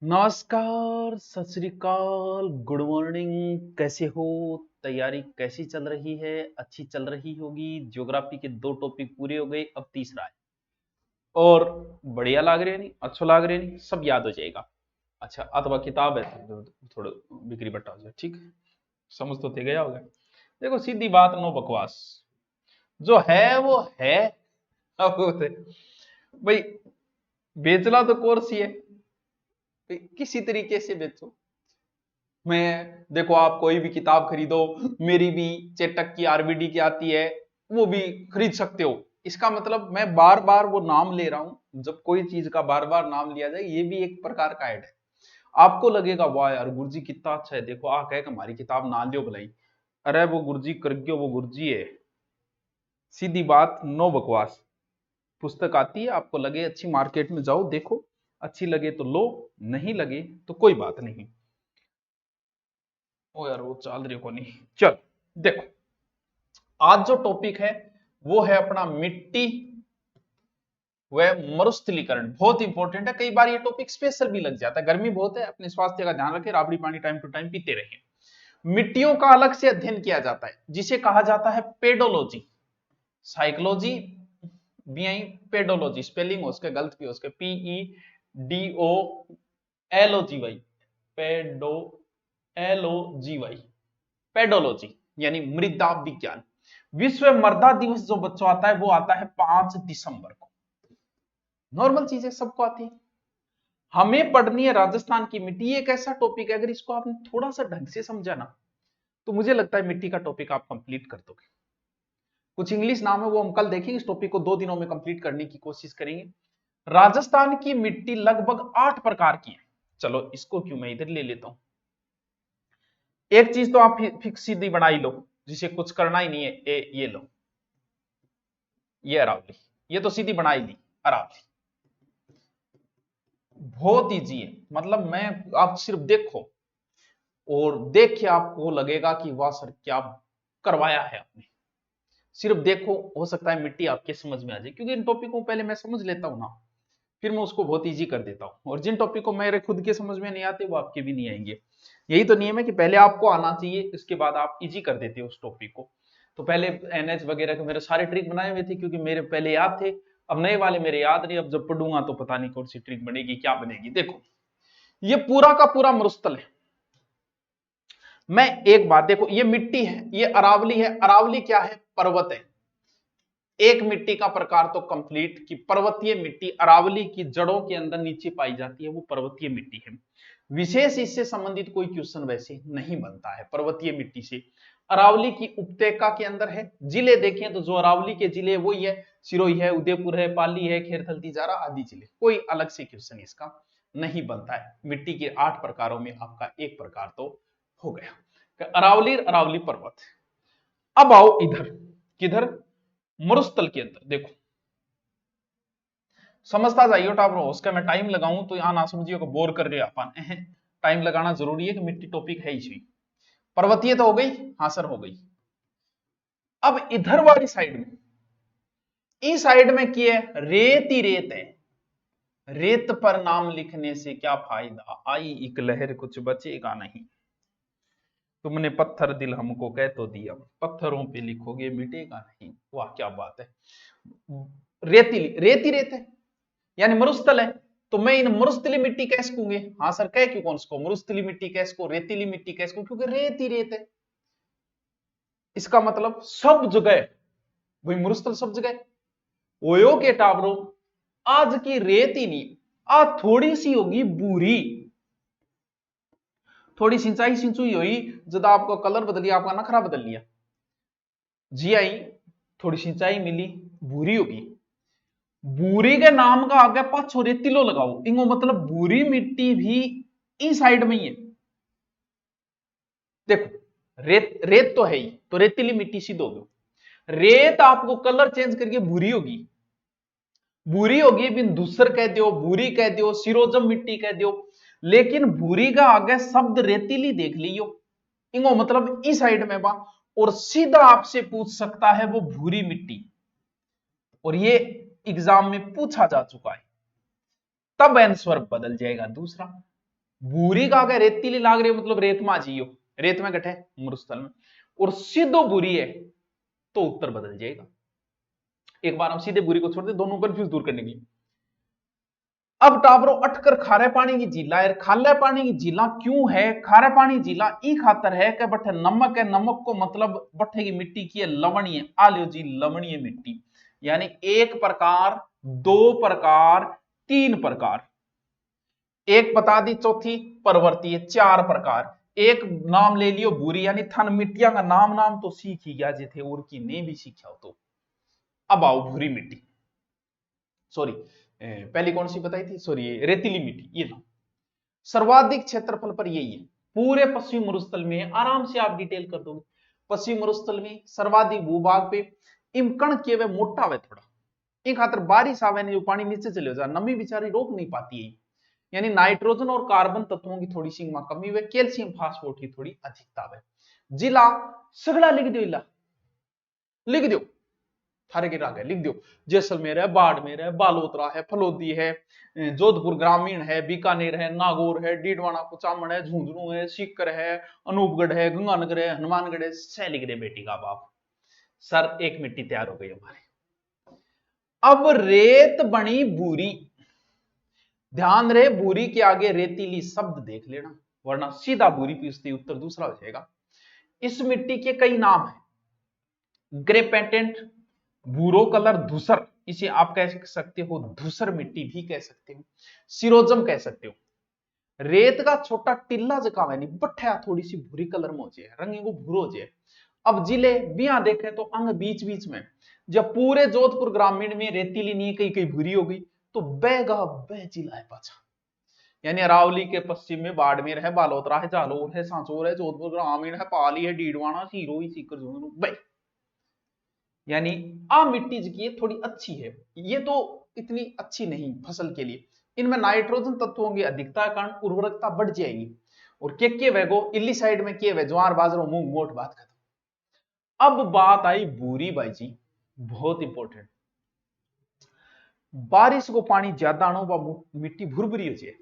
नमस्कार, सत श्री अकाल, गुड मॉर्निंग। कैसे हो? तैयारी कैसी चल रही है? अच्छी चल रही होगी। ज्योग्राफी के 2 टॉपिक पूरे हो गए, अब तीसरा है। और बढ़िया लाग रहे नहीं, अच्छा लाग रहे नहीं, सब याद हो जाएगा। अच्छा, अथवा किताब है तो थोड़ा बिक्री बट्टा हो जाए, ठीक है। समझ तो ते गया होगा। देखो, सीधी बात, नो बकवास। जो है वो है। अब भाई, बेचना तो कोर्स ही है। भाई, किसी तरीके से बेचो। मैं देखो, आप कोई भी किताब खरीदो, मेरी भी चेटक की, आरबीडी की आती है, वो भी खरीद सकते हो। इसका मतलब मैं बार बार वो नाम ले रहा हूं। जब कोई चीज का बार बार नाम लिया जाए, ये भी एक प्रकार का ऐड है। आपको लगेगा वाह यार, गुरुजी कितना अच्छा है, देखो आ कह हमारी किताब ना लियो भलाई। अरे वो गुरुजी कर गयो, वो गुरुजी है। सीधी बात, नो बकवास। पुस्तक आती है, आपको लगे अच्छी, मार्केट में जाओ देखो, अच्छी लगे तो लो, नहीं लगे तो कोई बात नहीं। ओ यार, वो चाल रही को नहीं। चल, देखो, आज जो टॉपिक है वो है अपना मिट्टी व मरुस्थलीकरण। बहुत इंपॉर्टेंट है, कई बार ये टॉपिक स्पेशल भी लग जाता है। गर्मी बहुत है, अपने स्वास्थ्य का ध्यान रखें, राबड़ी पानी टाइम टू टाइम पीते रहें। मिट्टियों का अलग से अध्ययन किया जाता है, जिसे कहा जाता है पेडोलॉजी। साइकोलॉजी भी आई, पेडोलॉजी स्पेलिंग उसके गलत भी, उसके PEDOLOGY, पेडो LOGY, पेडोलॉजी यानी मृदा विज्ञान। विश्व मृदा दिवस जो बच्चों आता है, वो आता है 5 दिसंबर को। नॉर्मल चीजें सबको आती है। हमें पढ़नी है राजस्थान की मिट्टी। ये एक ऐसा टॉपिक है, अगर इसको आपने थोड़ा सा ढंग से समझा ना, तो मुझे लगता है मिट्टी का टॉपिक आप कंप्लीट कर दोगे। कुछ इंग्लिश नाम है, वो हम कल देखेंगे। इस टॉपिक को 2 दिनों में कंप्लीट करने की कोशिश करेंगे। राजस्थान की मिट्टी लगभग 8 प्रकार की है। चलो, इसको क्यों मैं इधर ले लेता हूं। एक चीज तो आप फिक्स सीधी बना ही लो, जिसे कुछ करना ही नहीं है। ये लो, ये अरावली। ये तो सीधी बना ही ली, अरावली। बहुत इजी है, मतलब मैं, आप सिर्फ देखो, और देख के आपको लगेगा कि वाह सर, क्या करवाया है आपने। सिर्फ देखो, हो सकता है मिट्टी आपके समझ में आ जाए, क्योंकि इन टॉपिक को पहले मैं समझ लेता हूं ना, फिर मैं उसको बहुत इजी कर देता हूं। और जिन टॉपिक को मेरे खुद के समझ में नहीं आते, वो आपके भी नहीं आएंगे। यही तो नियम है कि पहले आपको आना चाहिए, इसके बाद आप इजी कर देते हो उस टॉपिक को। तो पहले NH वगैरह के मेरे सारे ट्रिक बनाए हुए थे, क्योंकि मेरे पहले याद थे। अब नए वाले मेरे याद नहीं, अब जब पढ़ूंगा तो पता नहीं कौन सी ट्रिक बनेगी, क्या बनेगी। देखो, ये पूरा का पूरा मरुस्थल है। मैं एक बात देखो, ये मिट्टी है, ये अरावली है। अरावली क्या है? पर्वत है। एक मिट्टी का प्रकार तो कंप्लीट कि पर्वतीय मिट्टी अरावली की जड़ों के अंदर नीचे पाई जाती है, वो पर्वतीय मिट्टी है। विशेष इससे संबंधित कोई क्वेश्चन वैसे नहीं बनता है पर्वतीय मिट्टी से। अरावली की उपत्यका के अंदर है। जिले देखें तो जो अरावली के जिले वही है, सिरोही है, उदयपुर है, पाली है, खेरथल, तिजारा आदि जिले। कोई अलग से क्वेश्चन इसका नहीं बनता है। मिट्टी के 8 प्रकारों में आपका एक प्रकार तो हो गया, अरावली, अरावली पर्वत। अब आओ इधर, किधर? मरुस्थल के अंदर देखो, समझता जाइए टाप रो, उसका मैं टाइम लगाऊं तो यहां ना समझिए को बोर कर रहे अपन। टाइम लगाना जरूरी है, कि मिट्टी टॉपिक है ही। पर्वतीय तो हो गई, हाँ सर हो गई। अब इधर वाली साइड में, इस साइड में क्या है? रेत ही रेत है। रेत पर नाम लिखने से क्या फायदा, आई एक लहर कुछ बचेगा नहीं। तुमने पत्थर दिल हमको कह तो दिया, पत्थरों पे लिखोगे मिटेगा नहीं। वाह क्या बात है। रेतीली, रेती रेत है, यानी मरुस्थल है। तो मैं इन मरुस्थली मिट्टी कह सकूंगे, हाँ सर कह क्यों, कौन इसको मरुस्थली मिट्टी कह सको, रेतीली मिट्टी कह सको, क्योंकि रेत ही रेत है। इसका मतलब सब जगह, वही मरुस्थल सब जगह। ओयो के टावरों, आज की रेत ही नहीं, आज थोड़ी सी होगी बूरी, थोड़ी सिंचाई सिंचुई हुई, जब आपको कलर बदल लिया, आपका नखरा बदल लिया, जी आई, थोड़ी सिंचाई मिली, भूरी होगी। भूरी के नाम का आगे पाछो रेतीलो लगाओ, इंगो मतलब भूरी मिट्टी भी इस साइड में ही है। देखो, रेत रेत तो है ही, तो रेतीली मिट्टी सीध होगी। रेत आपको कलर चेंज करके भूरी होगी, भूरी होगी बिन धूसर कह दो, भूरी कह दो, सिरोजम मिट्टी कह दो, लेकिन भूरी का आगे शब्द रेतीली देख लियो, इंगो मतलब इस साइड में बा। और सीधा आपसे पूछ सकता है वो भूरी मिट्टी, और ये एग्जाम में पूछा जा चुका है, तब आंसर बदल जाएगा दूसरा। भूरी का क्या रेतीली लाग रही है, मतलब रेत में जियो, रेत में गठे मरुस्थल में, और सीधो भूरी है तो उत्तर बदल जाएगा। एक बार हम सीधे भूरी को छोड़ दे, दोनों कंफ्यूज दूर करने के लिए। अब टाबरो अटकर खारे पानी की झीला है, खाले पानी की झीला क्यों है, खारे पानी झीला ई खातर है कि बठे नमक है, नमक को मतलब बठे की मिट्टी की है लवणीय, आ लियो जी लवणीय मिट्टी, यानी एक प्रकार, दो प्रकार, तीन प्रकार, एक बता दी चौथी परवर्ती है, चार प्रकार, एक नाम ले लियो भूरी, यानी थन मिट्टिया का नाम नाम तो सीख ही गया जे थे और की नहीं भी सीखा हो तो। अब आओ भूरी मिट्टी, सॉरी पहली कौन सी बताई थी, सॉरी रेतीली मिट्टी, ये लो सर्वाधिक क्षेत्रफल पर यही है, पूरे पश्चिमी मरुस्थल में है, आराम से आप डिटेल कर दोगे। पश्चिमी मरुस्थल में सर्वाधिक भूभाग पे इमकण के वे मोटा वे थोड़ा, एक खातर बारिश आवे नहीं, जो पानी नीचे चले जाए, नमी बेचारी रोक नहीं पाती है, यानी नाइट्रोजन और कार्बन तत्वों की थोड़ी सी कमी वे, कैल्शियम फास्फोर्ट की थोड़ी अधिकता है। जिला सगड़ा लिख दो, इला लिख दो, थारे गिरा गए लिख दो, जैसलमेर है, बाड़मेर है, बालोतरा है, फलोदी है, जोधपुर ग्रामीण है, बीकानेर है, नागौर है, डीडवाना कुचामन है, झुंझुनू है, सीकर है, अनूपगढ़ है, गंगानगर है, हनुमानगढ़ है, सह लिख दे बेटी का बाप। सर एक मिट्टी तैयार हो गई हमारी। अब रेत बनी भूरी, ध्यान रहे भूरी के आगे रेतीली शब्द देख लेना, वरना सीधा भूरी पूछती उत्तर दूसरा हो जाएगा। इस मिट्टी के कई नाम है, ग्रे पेटेंट, भूरो कलर धूसर, इसे आप कह सकते हो धूसर मिट्टी भी कह सकते हो, सिरोजम कह सकते हो। रेत का छोटा टिल्ला जका है बठया थोड़ी सी भूरी कलर में हो जाए, रंग को भूरो हो जाए। अब जिले बिया देखे तो अंग बीच बीच में, जब पूरे जोधपुर ग्रामीण में रेतीली नहीं कहीं कहीं भूरी हो गई, तो बेगा बह जिला है पाछा, यानी अरावली के पश्चिम में बाड़मेर है, बालोतरा है, जालोर है, सांचौर है, जोधपुर ग्रामीण है, पाली है, डीडवाना, सीरोही, सीकर, भाई, यानी आ मिट्टी की थोड़ी अच्छी है, ये तो इतनी अच्छी नहीं फसल के लिए, इनमें नाइट्रोजन तत्वों की अधिकता के कारण उर्वरकता बढ़ जाएगी। और के वेगो इल्ली साइड में के वे ज्वार बाजरो मूंग मोट, बात खत्म। अब बात आई भूरी भाई जी, बहुत इंपॉर्टेंट, बारिश को पानी ज्यादा आनो व मिट्टी भुरभुरी हो जाए,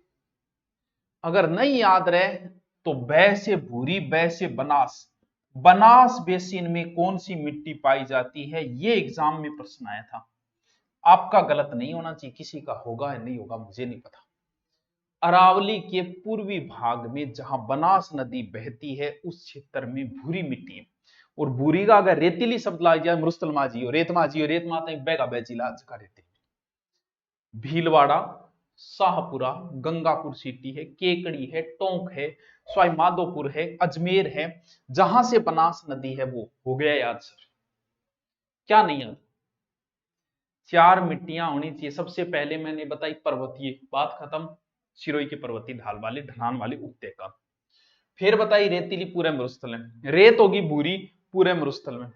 अगर नहीं याद रहे तो बै से भूरी, बै से बनास, बनास बेसिन में कौन सी मिट्टी पाई जाती है, ये एग्जाम में प्रश्न आया था। आपका गलत नहीं होना चाहिए, किसी का होगा या नहीं होगा मुझे नहीं पता। अरावली के पूर्वी भाग में जहां बनास नदी बहती है उस क्षेत्र में भूरी मिट्टी है, और भूरी का अगर रेतीली शब्द ला जाए मरुस्थल माजी हो, रेत माजी हो, रेत माता बेगा बेजिला जगह रेती, भीलवाड़ा, शाहपुरा, गंगापुर सिटी है, केकड़ी है, टोंक है, सवाई माधोपुर है, अजमेर है, जहां से बनास नदी है वो हो गया याद सर, क्या नहीं याद। चार मिट्टियां होनी चाहिए, सबसे पहले मैंने बताई पर्वतीय, बात खत्म, सिरोही के पर्वतीय ढाल वाली ढलान वाली उपत्यका, फिर बताई रेतीली पूरे मरुस्थल में, रेत होगी भूरी पूरे मरुस्थल में,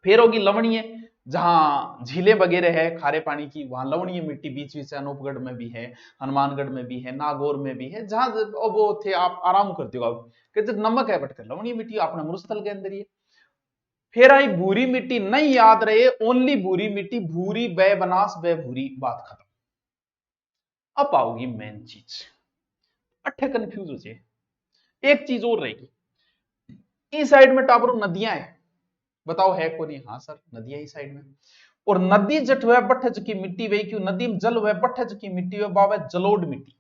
फिर होगी लवणीय, जहां झीलें वगैरह है खारे पानी की, वहां लवणीय मिट्टी बीच बीच से अनूपगढ़ में भी है, हनुमानगढ़ में भी है, नागौर में भी है, जहां वो थे आप आराम करते हो, आप कहते नमक है बटकर लवणीय मिट्टी अपने मरुस्थल के अंदर ही है। फिर आई भूरी मिट्टी, नहीं याद रहे ओनली भूरी मिट्टी, भूरी बै बनास बै भूरी, बात खत्म। अब आओगी मेन चीज, अट्ठे कंफ्यूज हो जाए, एक चीज और रहेगी, इस साइड में टाबरो नदियां हैं, बताओ है को नहीं, हाँ सर नदियां ही साइड में, और नदी जट हुआ बट्ठज की मिट्टी वे, क्यों नदी में जल हुआ बट्ठज की मिट्टी हुआ बाबा जलोड मिट्टी,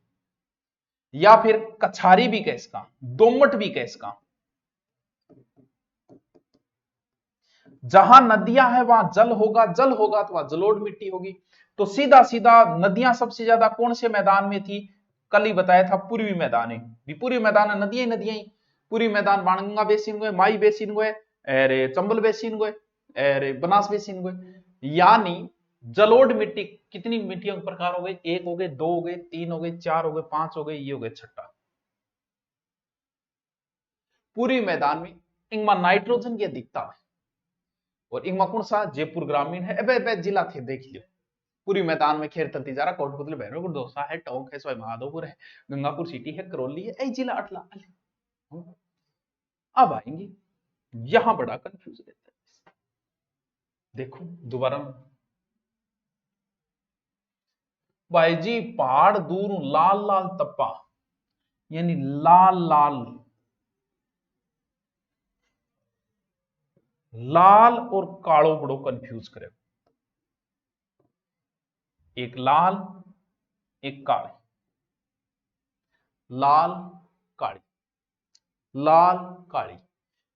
या फिर कछारी भी कह इसका, दोमट भी कह इसका, जहां नदियां हैं वहां जल होगा, जल होगा तो वहां जलोढ़ मिट्टी होगी, तो सीधा सीधा नदियां सबसे ज्यादा कौन से मैदान में थी, कल ही बताया था पूर्वी मैदान है, भी पूर्वी मैदान है, नदियां ही नदियां ही, पूर्वी मैदान बाणगंगा बेसिन गए, माई बेसिन गए, अरे चंबल बेसिन गए, अरे बनास बेसिन गए, यानी जलोढ़ मिट्टी कितनी मिट्टियों के प्रकार हो गए, एक हो गए, दो हो गए, तीन हो गए, चार हो गए, पांच हो गए, ये हो गए छठा। पूर्वी मैदान में इनमें नाइट्रोजन की अधिकता है, और इनमें कौन सा जयपुर ग्रामीण है, अबे जिला थे देख लियो, पूरी मैदान में खेर तलती जा रहा, कोटपुतली बहनों दोसा है, टोंक है, सवाई माधोपुर है, गंगापुर सिटी है, करौली है, ऐ जिला अटला। अब आएंगे यहां बड़ा कंफ्यूज रहता है, देखो दोबारा भाई जी, पहाड़ दूर लाल लाल तप्पा, यानी लाल लाल, लाल और कालो बड़ो कंफ्यूज करे। एक लाल एक काली, लाल काली, लाल काली।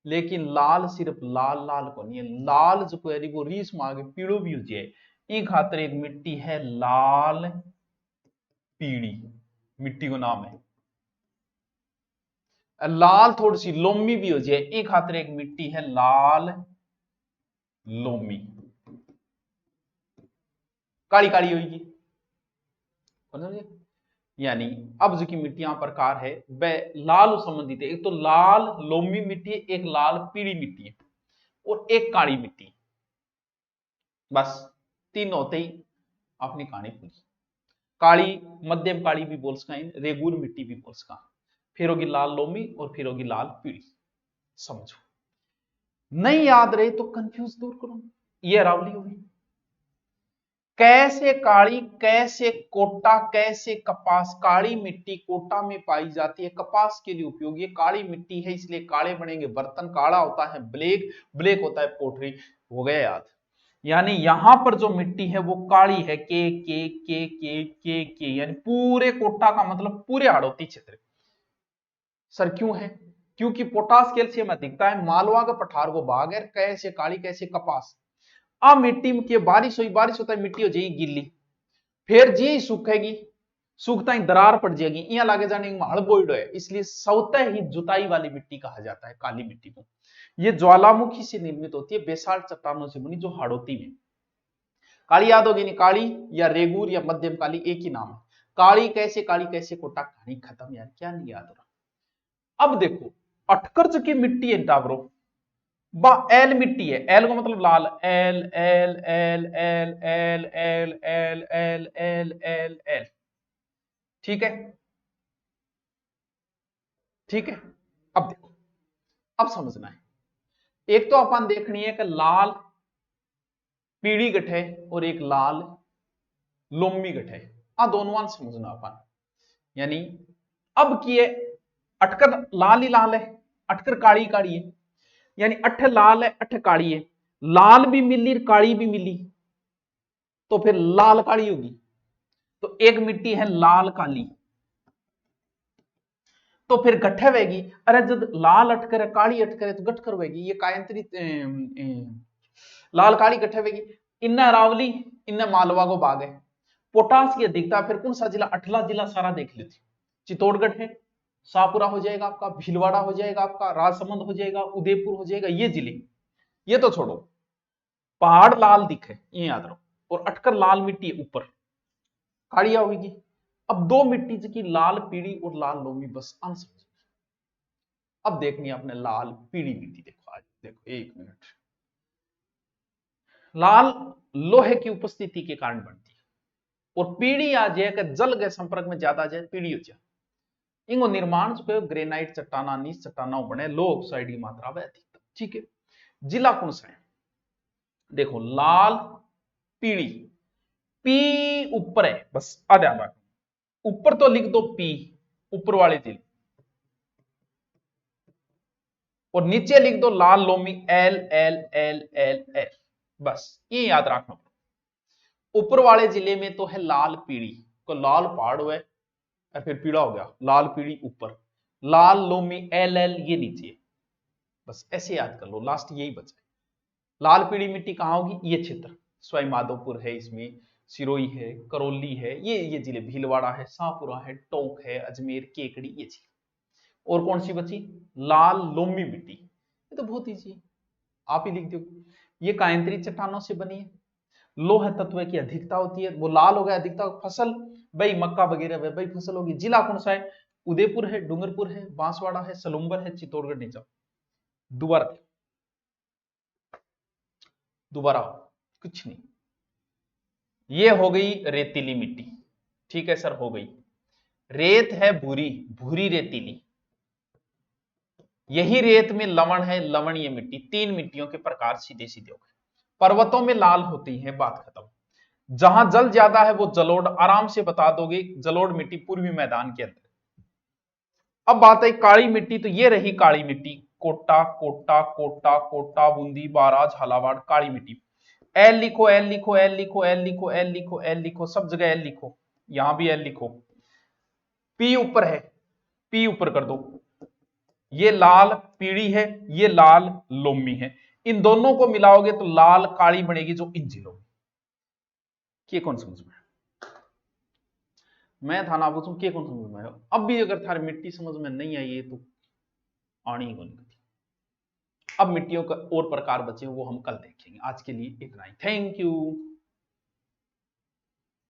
लेकिन लाल सिर्फ लाल लाल को नहीं है, लाल जो है वो रीस मांगे पीड़ो भी हो जाए। इन खातर एक मिट्टी है लाल पीड़ी, मिट्टी को नाम है। लाल थोड़ी सी लोमी भी हो जाए, इन खातर एक मिट्टी है लाल लोमी, काली काली होगी। यानी अब जो की मिट्टियां प्रकार है वह लाल संबंधित है। एक तो लाल लोमी मिट्टी है, एक लाल पीली मिट्टी है और एक काली मिट्टी। बस तीन होते ही अपनी कहानी पूरी। काली मध्यम काली भी बोल सका, रेगुर मिट्टी भी बोल सका, फिर होगी लाल लोमी और फिर होगी लाल पीली। समझो, नहीं याद रहे तो कंफ्यूज दूर करो। ये अरावली होगी। कैसे काली, कैसे कोटा, कैसे कपास। काली मिट्टी कोटा में पाई जाती है, कपास के लिए उपयोगी है। काली मिट्टी है इसलिए काले बनेंगे बर्तन, काला होता है ब्लैक, ब्लैक होता है पोटरी। हो गया याद। यानी यहां पर जो मिट्टी है वो काली है, के यानी पूरे कोटा का मतलब पूरे हाड़ौती क्षेत्र। सर क्यों है? क्योंकि पोटास कैल्शियम अधिकता है, मालवा का पठार को भाग है, कैसे काली कैसे कपास। अब मिट्टी में बारिश हुई, बारिश होता है मिट्टी हो जाएगी गिल्ली, फिर जी सूखेगी, सूखता ही दरार पड़ जाएगी, यहाँ लागे जाने हड़ बोइड है, इसलिए सौते ही जुताई वाली मिट्टी कहा जाता है काली मिट्टी को। ये ज्वालामुखी से निर्मित होती है, बेसाल्ट चट्टानों से बनी, जो हाड़ौती में। काली याद होगी नहीं, काली या रेगूर या मध्यम काली एक ही नाम है। काली कैसे कोटा, कहानी खत्म यार, क्या नहीं याद हो रहा। अब देखो अटकर्ज की मिट्टी है टावरो, एल मिट्टी है, एल का मतलब लाल, L L L L L L L L L L L. ठीक है, ठीक है। अब देखो, अब समझना है। एक तो अपन देखनी है कि लाल पीली गठ है और एक लाल लोमी गठ है। दोनों समझना अपन। यानी अब की अटकर लाल ही लाल है, अटकर काली काली है। यानी अठ लाल है अठ काली है, लाल भी मिली काली भी मिली, तो फिर लाल काली होगी। तो एक मिट्टी है लाल काली, तो फिर गठे वेगी। अरे जब लाल अटकर है काली अटकर है तो गठ करवेगी, ये कायंत्री लाल काली गठे वेगी। इन्ना अरावली इन्ना मालवा को बाग है। पोटास की अधिकता फिर कौन सा जिला, अठला जिला सारा देख लेती। चित्तौड़गढ़ है, शाहपुरा हो जाएगा आपका, भीलवाड़ा हो जाएगा आपका, राजसमंद हो जाएगा, उदयपुर हो जाएगा, ये जिले। ये तो छोड़ो, पहाड़ लाल दिखे ये याद रखो, और अटकर लाल मिट्टी ऊपर कालिया होगी। अब दो मिट्टी की लाल पीली और लाल लोमी, बस अंश। अब देखनी है आपने लाल पीली मिट्टी। देखो आज देखो, एक मिनट। लाल लोहे की उपस्थिति के कारण बनती है, और पीली आ जाए कि जल के संपर्क में ज्यादा आ जाए पीली हो जाए। इनको निर्माण जो ग्रेनाइट चट्टाना नीच चट्टाना बने, लो ऑक्साइड की मात्रा वह अधिकतम। ठीक है, जिला कौन सा है? देखो लाल पीली, पी ऊपर है, बस आ ध्यान रखो, ऊपर तो लिख दो पी, ऊपर वाले जिले, और नीचे लिख दो लाल लोमी, L L L L L. बस ये याद रखना। ऊपर वाले जिले में तो है लाल पीड़ी, को लाल पहाड़ हुआ और फिर पीड़ा हो गया, लाल पीड़ी ऊपर, लाल लोमी एल एल ये नीचे। बस ऐसे याद कर लो, लास्ट यही बचा है। लाल पीड़ी मिट्टी कहां होगी? ये क्षेत्र, सवाई माधोपुर है, इसमें सिरोही है, करौली है, ये जिले, भीलवाड़ा है, शाहपुरा है, टोंक है, अजमेर, केकड़ी, ये जिले। और कौन सी बची? लाल लोमी मिट्टी। ये तो बहुत ईजी है, आप ही लिख दो। ये कायंत्री चट्टानों से बनी है, लोह तत्व की अधिकता होती है, वो लाल हो गया अधिकता। फसल भाई मक्का वगैरह भाई फसल होगी। जिला कौन सा है? उदयपुर है, डूंगरपुर है, बांसवाड़ा है, सलूम्बर है, चित्तौड़गढ़ नहीं जाओ। दोबारा दोबारा, कुछ नहीं। ये हो गई रेतीली मिट्टी। ठीक है सर, हो गई। रेत है भूरी, भूरी रेतीली। यही रेत में लवण है, लवणीय मिट्टी। तीन मिट्टियों के प्रकार सीधे सीधे हो गए। पर्वतों में लाल होती है, बात खत्म। जहां जल ज्यादा है वो जलोढ़, आराम से बता दोगे, जलोढ़ मिट्टी पूर्वी मैदान के अंदर। अब बात है काली मिट्टी, तो ये रही काली मिट्टी, कोटा कोटा कोटा कोटा, बूंदी, बारा, झालावाड़, काली मिट्टी। एल लिखो, एल लिखो, एल लिखो, एल लिखो, एल लिखो, एल लिखो, सब जगह एल लिखो, यहां भी एल लिखो। पी ऊपर है, पी ऊपर कर दो। ये लाल पीड़ी है, ये लाल लोमी है, इन दोनों को मिलाओगे तो लाल काली बनेगी, जो इंजी लोमी। ये कौन समझ में? मैं था ना पूछूं के कौन समझ में आयो? अब भी अगर थारी मिट्टी समझ में नहीं आई है तो आनी ही कौन कथी। अब मिट्टियों का और प्रकार बचे वो हम कल देखेंगे, आज के लिए इतना ही, थैंक यू।